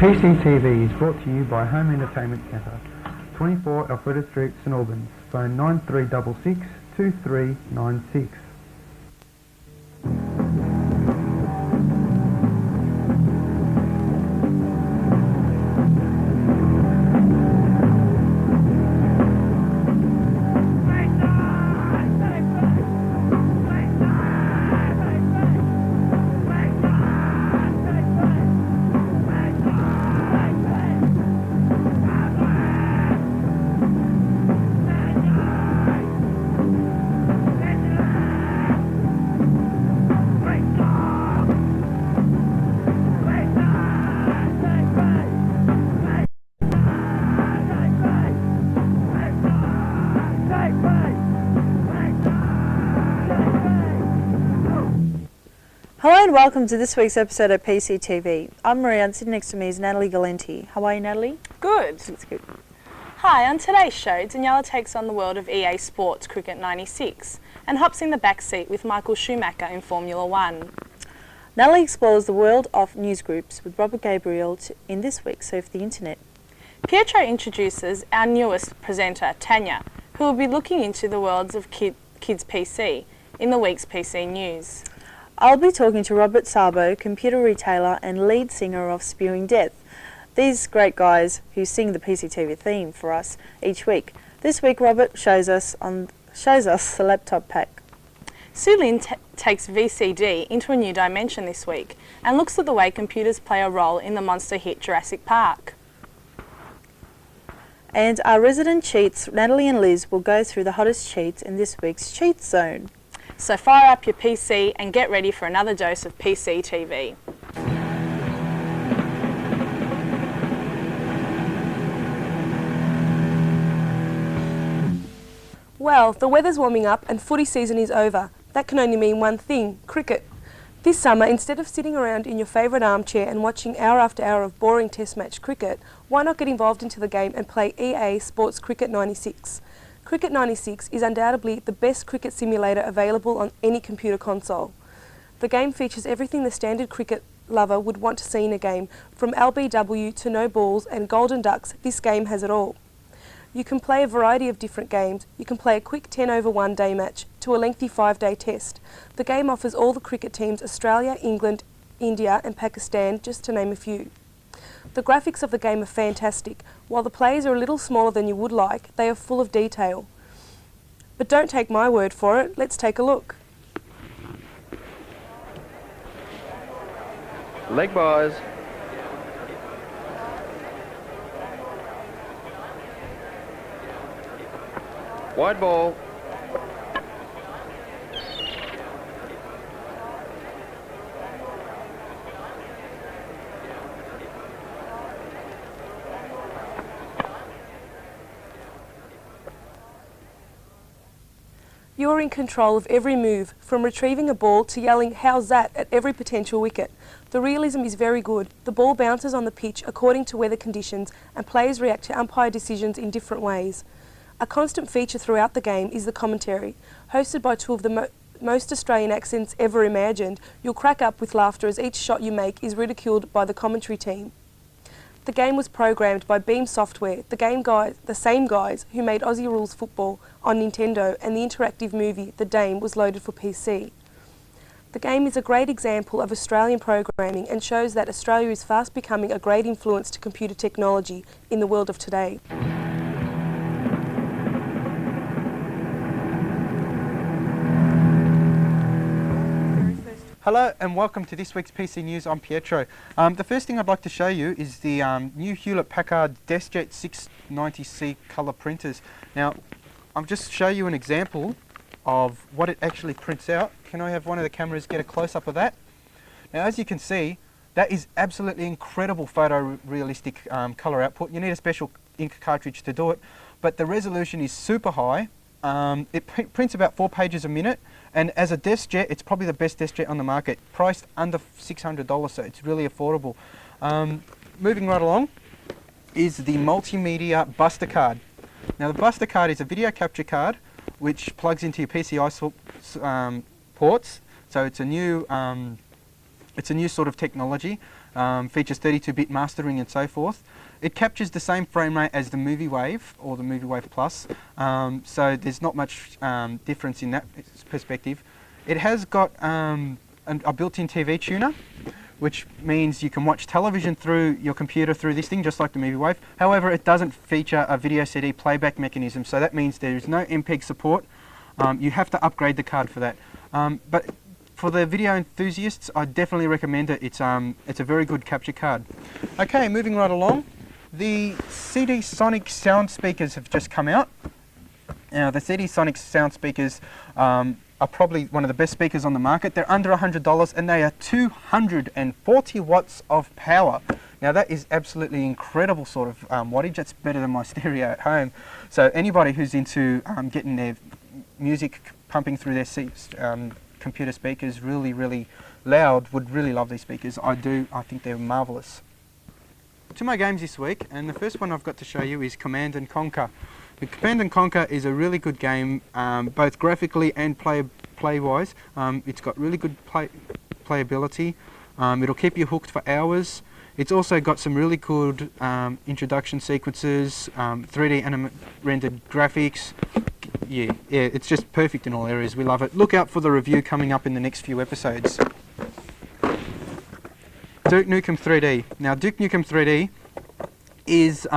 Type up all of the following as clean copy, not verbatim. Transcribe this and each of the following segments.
PCTV is brought to you by Home Entertainment Centre, 24 Alfreda Street, St Albans. Phone 9366 2396. Hello and welcome to this week's episode of PCTV. I'm Maria and sitting next to me is Natalie Galenti. How are you, Natalie? Good. That's good. Hi, on today's show, Daniela takes on the world of EA Sports Cricket 96 and hops in the back seat with Michael Schumacher in Formula 1. Natalie explores the world of news groups with Robert Gabriel in this week's Surf the Internet. Pietro introduces our newest presenter, Tanya, who will be looking into the worlds of kids PC in the week's PC News. I'll be talking to Robert Sabo, computer retailer and lead singer of Spewing Death. These great guys who sing the PCTV theme for us each week. This week Robert shows us the laptop pack. Sue Lin takes VCD into a new dimension this week and looks at the way computers play a role in the monster hit Jurassic Park. And our resident cheats, Natalie and Liz, will go through the hottest cheats in this week's Cheat Zone. So fire up your PC and get ready for another dose of PCTV. Well, the weather's warming up and footy season is over. That can only mean one thing, cricket. This summer, instead of sitting around in your favourite armchair and watching hour after hour of boring test match cricket, why not get involved into the game and play EA Sports Cricket 96? Cricket 96 is undoubtedly the best cricket simulator available on any computer console. The game features everything the standard cricket lover would want to see in a game, from LBW to no balls and golden ducks. This game has it all. You can play a variety of different games. You can play a quick 10-over-1 day match to a lengthy 5-day test. The game offers all the cricket teams Australia, England, India and Pakistan, just to name a few. The graphics of the game are fantastic. While the players are a little smaller than you would like, they are full of detail. But don't take my word for it, let's take a look. Leg byes. Wide ball. You are in control of every move, from retrieving a ball to yelling "how's that" at every potential wicket. The realism is very good. The ball bounces on the pitch according to weather conditions and players react to umpire decisions in different ways. A constant feature throughout the game is the commentary. Hosted by two of the most Australian accents ever imagined, you'll crack up with laughter as each shot you make is ridiculed by the commentary team. The game was programmed by Beam Software, the same guys who made Aussie Rules Football on Nintendo, and the interactive movie The Dame was loaded for PC. The game is a great example of Australian programming and shows that Australia is fast becoming a great influence to computer technology in the world of today. Hello and welcome to this week's PC News. I'm Pietro. The first thing I'd like to show you is the new Hewlett-Packard DeskJet 690C colour printers. Now, I'll just show you an example of what it actually prints out. Can I have one of the cameras get a close-up of that? Now, as you can see, that is absolutely incredible photorealistic colour output. You need a special ink cartridge to do it, but the resolution is super high. It prints about 4 pages a minute, and as a DeskJet, it's probably the best DeskJet on the market, priced under $600, so it's really affordable. Moving right along is the multimedia Buster card. Now the Buster card is a video capture card which plugs into your PCI ports, so it's a new It's a new sort of technology, features 32-bit mastering and so forth. It captures the same frame rate as the Movie Wave or the Movie Wave Plus, so there's not much difference in that perspective. It has got a built-in TV tuner, which means you can watch television through your computer through this thing, just like the Movie Wave. However, it doesn't feature a video CD playback mechanism, so that means there is no MPEG support. You have to upgrade the card for that. But for the video enthusiasts, I definitely recommend it. It's a very good capture card. Okay, moving right along. The CD Sonic sound speakers have just come out. Now, the CD Sonic sound speakers are probably one of the best speakers on the market. They're under $100 and they are 240 watts of power. Now that is absolutely incredible sort of wattage. That's better than my stereo at home. So anybody who's into getting their music pumping through their computer speakers really loud would really love these speakers. I do. I think they're marvellous. To my games this week, and the first one I've got to show you is Command and Conquer. The Command and Conquer is a really good game, both graphically and play-wise. It's got really good playability. It'll keep you hooked for hours. It's also got some really good introduction sequences, 3D rendered graphics. Yeah, it's just perfect in all areas. We love it. Look out for the review coming up in the next few episodes. Duke Nukem 3D. Now, Duke Nukem 3D is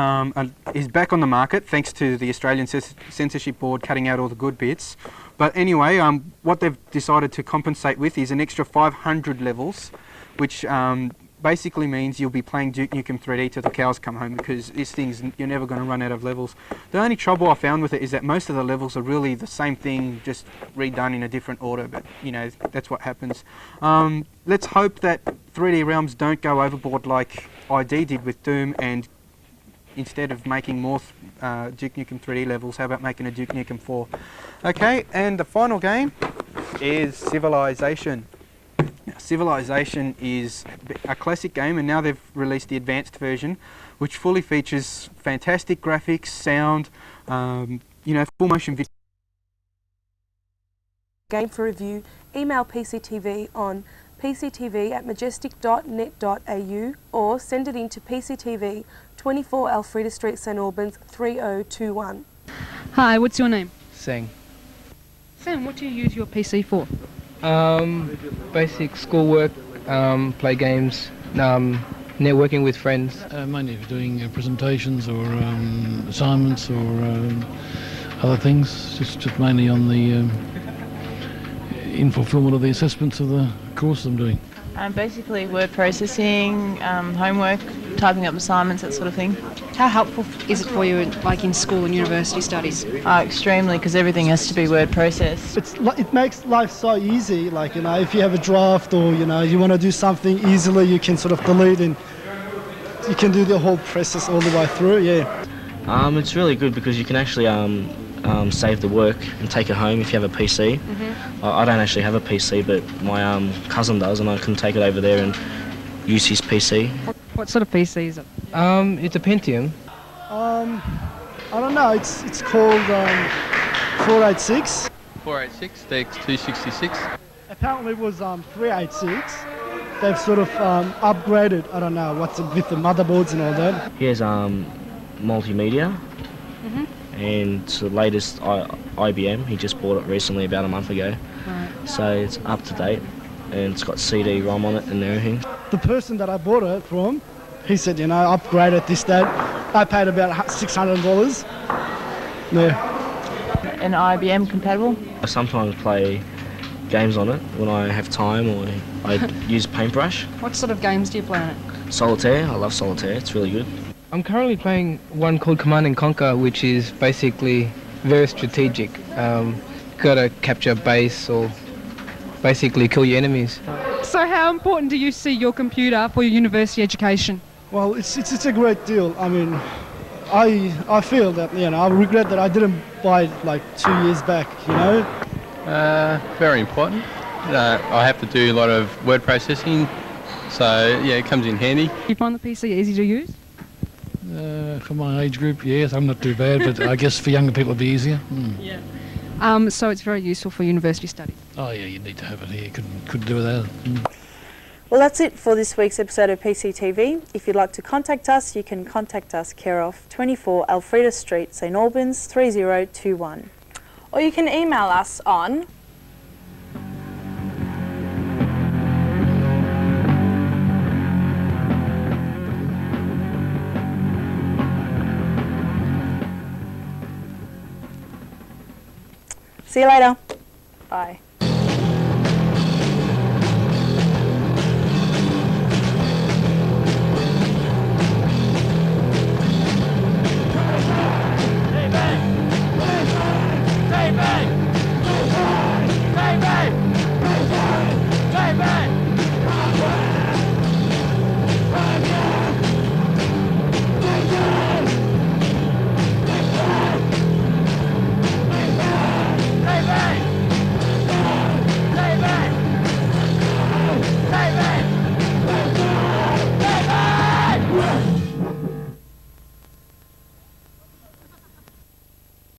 back on the market thanks to the Australian Censorship Board cutting out all the good bits. But anyway, what they've decided to compensate with is an extra 500 levels, which basically means you'll be playing Duke Nukem 3D till the cows come home, because this thing's, you're never going to run out of levels. The only trouble I found with it is that most of the levels are really the same thing, just redone in a different order, but you know, that's what happens. Let's hope that 3D Realms don't go overboard like ID did with Doom, and instead of making more Duke Nukem 3D levels, how about making a Duke Nukem 4? Okay, and the final game is Civilization. Now, Civilization is a classic game, and now they've released the advanced version, which fully features fantastic graphics, sound, you know, full motion video. Game for review, email PCTV on pctv@majestic.net.au or send it in to PCTV 24 Alfreda Street, St Albans 3021. Hi, what's your name? Sang. Sam, what do you use your PC for? Basic schoolwork, play games, networking with friends. Mainly for doing presentations or assignments or other things, just mainly on the in fulfilment of the assessments of the course I'm doing. Basically word processing, homework, typing up assignments, that sort of thing. How helpful is it for you, like in school and university studies? Extremely, because everything has to be word processed. It makes life so easy, like, you know, if you have a draft or, you know, you want to do something easily, you can sort of delete and you can do the whole process all the way through, yeah. It's really good because you can actually save the work and take it home if you have a PC. Mm-hmm. I don't actually have a PC, but my cousin does, and I can take it over there and use his PC. What sort of PC is it? It's a Pentium. I don't know, it's called 486. 486, DX266. Apparently it was 386. They've sort of upgraded, I don't know, what's it with the motherboards and all that. He has multimedia. Mm-hmm. And it's the latest IBM. He just bought it recently, about a month ago. Right. So it's up to date, and it's got CD-ROM on it and everything. The person that I bought it from, he said, you know, upgrade it this, that. I paid about $600. Yeah. And IBM compatible? I sometimes play games on it when I have time, or I use Paintbrush. What sort of games do you play on it? Solitaire, I love Solitaire, it's really good. I'm currently playing one called Command and Conquer, which is basically very strategic. Got to capture a base or basically kill your enemies. So how important do you see your computer for your university education? Well, it's a great deal. I mean, I feel that, you know, I regret that I didn't buy it like 2 years back, you know. Very important. I have to do a lot of word processing, so yeah, it comes in handy. Do you find the PC easy to use? For my age group, yes, I'm not too bad, but I guess for younger people it'd be easier. Yeah. So it's very useful for university studies. Oh yeah, you need to have it here. Couldn't do without it. Well, that's it for this week's episode of PCTV. If you'd like to contact us, you can contact us care of 24 Alfreda Street, St Albans 3021. Or you can email us on See you later. Bye.